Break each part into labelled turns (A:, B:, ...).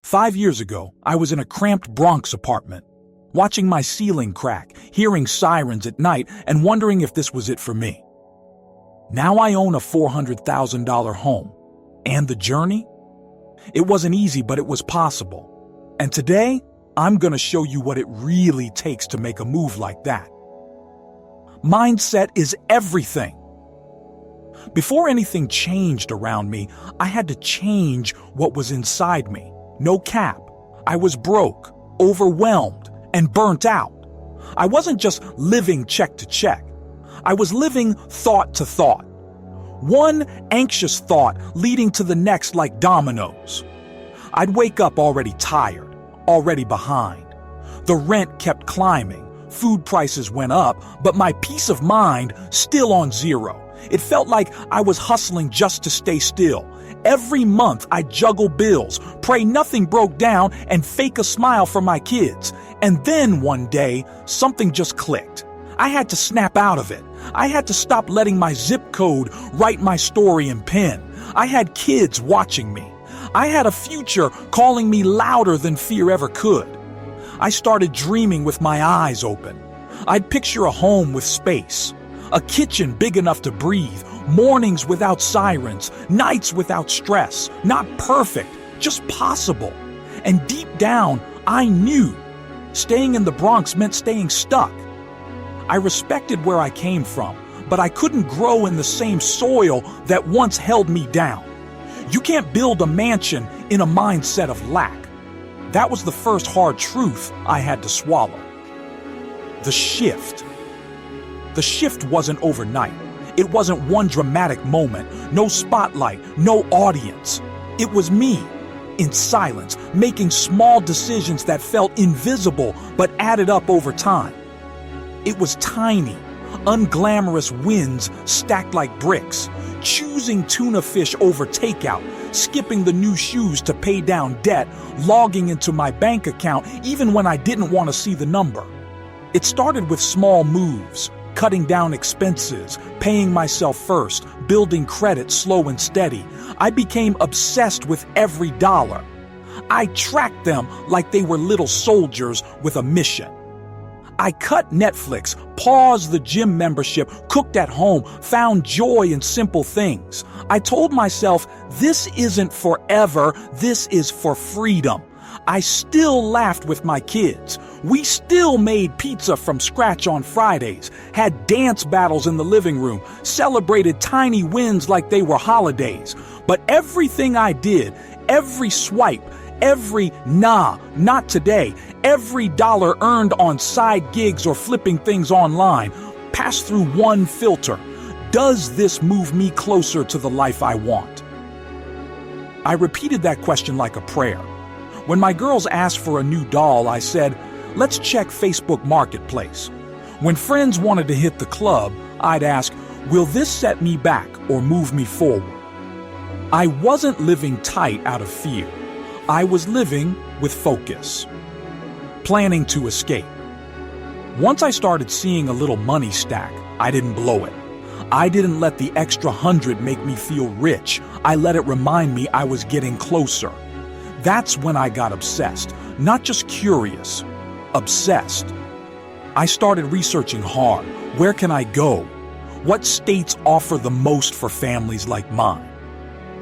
A: 5 years ago, I was in a cramped Bronx apartment, watching my ceiling crack, hearing sirens at night, and wondering if this was it for me. Now I own a $400,000 home. And the journey? It wasn't easy, but it was possible. And today, I'm going to show you what it really takes to make a move like that. Mindset is everything. Before anything changed around me, I had to change what was inside me. No cap. I was broke, overwhelmed, and burnt out. I wasn't just living check to check. I was living thought to thought. One anxious thought leading to the next like dominoes. I'd wake up already tired, already behind. The rent kept climbing, food prices went up, but my peace of mind still on zero. It felt like I was hustling just to stay still. Every month I'd juggle bills, pray nothing broke down, and fake a smile for my kids. And then one day, something just clicked. I had to snap out of it. I had to stop letting my zip code write my story in pen. I had kids watching me. I had a future calling me louder than fear ever could. I started dreaming with my eyes open. I'd picture a home with space, a kitchen big enough to breathe, mornings without sirens, nights without stress. Not perfect, just possible. And deep down, I knew staying in the Bronx meant staying stuck. I respected where I came from, but I couldn't grow in the same soil that once held me down. You can't build a mansion in a mindset of lack. That was the first hard truth I had to swallow. The shift. The shift wasn't overnight. It wasn't one dramatic moment, no spotlight, no audience. It was me, in silence, making small decisions that felt invisible but added up over time. It was tiny, unglamorous wins stacked like bricks, choosing tuna fish over takeout, skipping the new shoes to pay down debt, logging into my bank account even when I didn't want to see the number. It started with small moves, cutting down expenses, paying myself first, building credit slow and steady. I became obsessed with every dollar. I tracked them like they were little soldiers with a mission. I cut Netflix, paused the gym membership, cooked at home, found joy in simple things. I told myself, this isn't forever, this is for freedom. I still laughed with my kids. We still made pizza from scratch on Fridays, had dance battles in the living room, celebrated tiny wins like they were holidays. But everything I did, every swipe, every nah, not today, every dollar earned on side gigs or flipping things online, passed through one filter. Does this move me closer to the life I want? I repeated that question like a prayer. When my girls asked for a new doll, I said, let's check Facebook Marketplace. When friends wanted to hit the club, I'd ask, will this set me back or move me forward? I wasn't living tight out of fear. I was living with focus, planning to escape. Once I started seeing a little money stack, I didn't blow it. I didn't let the extra 100 make me feel rich. I let it remind me I was getting closer. That's when I got obsessed, not just curious, obsessed. I started researching hard. Where can I go? What states offer the most for families like mine?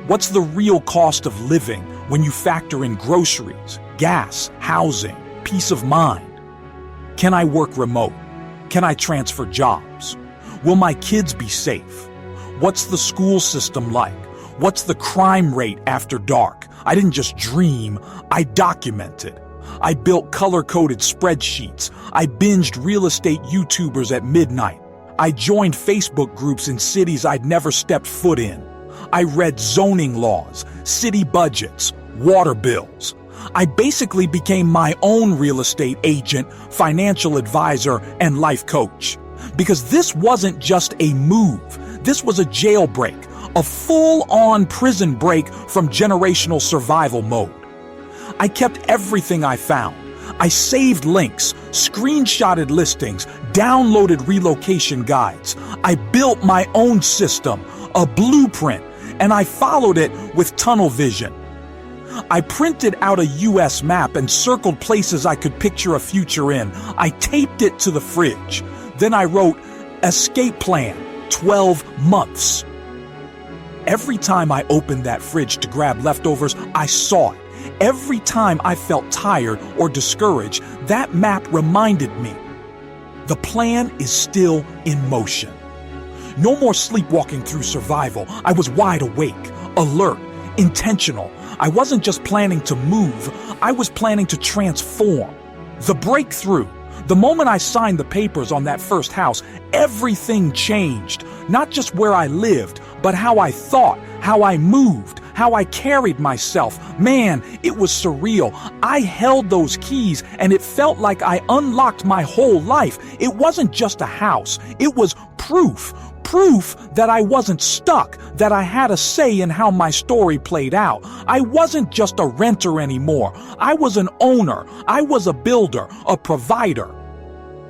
A: What's the real cost of living when you factor in groceries, gas, housing, peace of mind? Can I work remote? Can I transfer jobs? Will my kids be safe? What's the school system like? What's the crime rate after dark? I didn't just dream, I documented. I built color-coded spreadsheets. I binged real estate YouTubers at midnight. I joined Facebook groups in cities I'd never stepped foot in. I read zoning laws, city budgets, water bills. I basically became my own real estate agent, financial advisor, and life coach. Because this wasn't just a move. This was a jailbreak, a full-on prison break from generational survival mode. I kept everything I found. I saved links, screenshotted listings, downloaded relocation guides. I built my own system, a blueprint, and I followed it with tunnel vision. I printed out a US map and circled places I could picture a future in. I taped it to the fridge. Then I wrote, escape plan, 12 months. Every time I opened that fridge to grab leftovers, I saw it. Every time I felt tired or discouraged, that map reminded me. The plan is still in motion. No more sleepwalking through survival. I was wide awake, alert, intentional. I wasn't just planning to move, I was planning to transform. The breakthrough. The moment I signed the papers on that first house, everything changed. Not just where I lived, but how I thought, how I moved, how I carried myself. Man, it was surreal. I held those keys and it felt like I unlocked my whole life. It wasn't just a house. It was proof. Proof that I wasn't stuck, that I had a say in how my story played out. I wasn't just a renter anymore. I was an owner. I was a builder, a provider.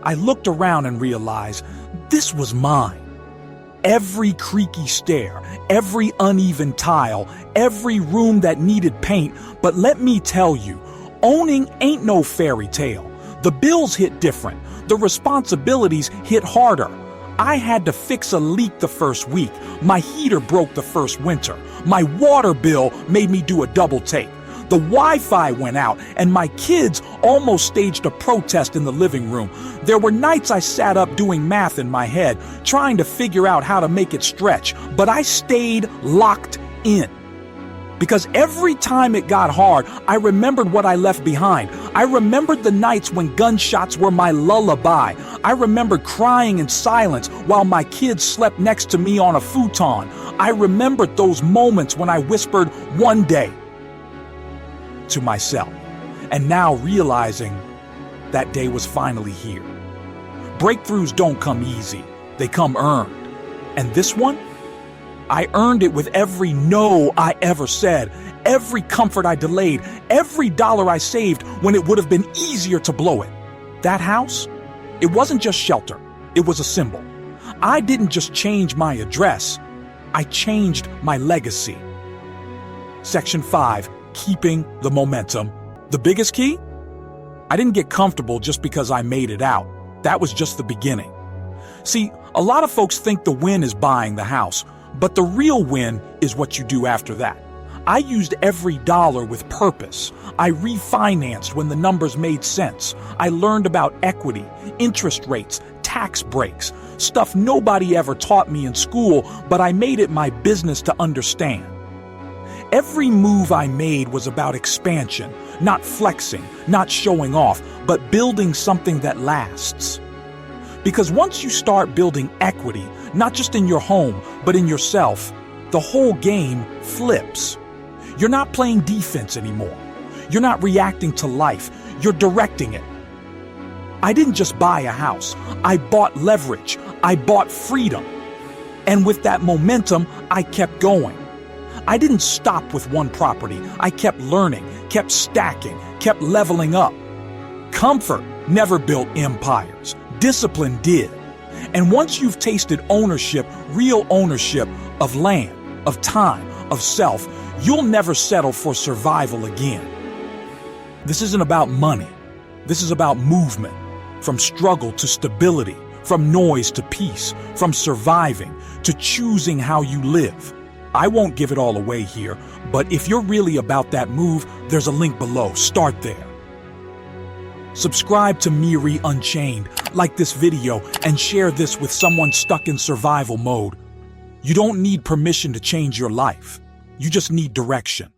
A: I looked around and realized this was mine. Every creaky stair, every uneven tile, every room that needed paint. But let me tell you, owning ain't no fairy tale. The bills hit different. The responsibilities hit harder. I had to fix a leak the first week. My heater broke the first winter. My water bill made me do a double take. The Wi-Fi went out, and my kids almost staged a protest in the living room. There were nights I sat up doing math in my head, trying to figure out how to make it stretch, but I stayed locked in. Because every time it got hard, I remembered what I left behind. I remembered the nights when gunshots were my lullaby. I remembered crying in silence while my kids slept next to me on a futon. I remembered those moments when I whispered, "One day," to myself. And now realizing that day was finally here. Breakthroughs don't come easy. They come earned. And this one? I earned it with every no I ever said, every comfort I delayed, every dollar I saved when it would have been easier to blow it. That house? It wasn't just shelter. It was a symbol. I didn't just change my address. I changed my legacy. Section 5, keeping the momentum. The biggest key? I didn't get comfortable just because I made it out. That was just the beginning. See, a lot of folks think the win is buying the house, but the real win is what you do after that. I used every dollar with purpose. I refinanced when the numbers made sense. I learned about equity, interest rates, tax breaks, stuff nobody ever taught me in school, but I made it my business to understand. Every move I made was about expansion, not flexing, not showing off, but building something that lasts. Because once you start building equity, not just in your home, but in yourself, the whole game flips. You're not playing defense anymore. You're not reacting to life. You're directing it. I didn't just buy a house. I bought leverage. I bought freedom. And with that momentum, I kept going. I didn't stop with one property. I kept learning, kept stacking, kept leveling up. Comfort never built empires. Discipline did. And once you've tasted ownership, real ownership of land, of time, of self, you'll never settle for survival again. This isn't about money. This is about movement, from struggle to stability, from noise to peace, from surviving to choosing how you live. I won't give it all away here, but if you're really about that move, there's a link below. Start there. Subscribe to MRU Unchained, like this video, and share this with someone stuck in survival mode. You don't need permission to change your life. You just need direction.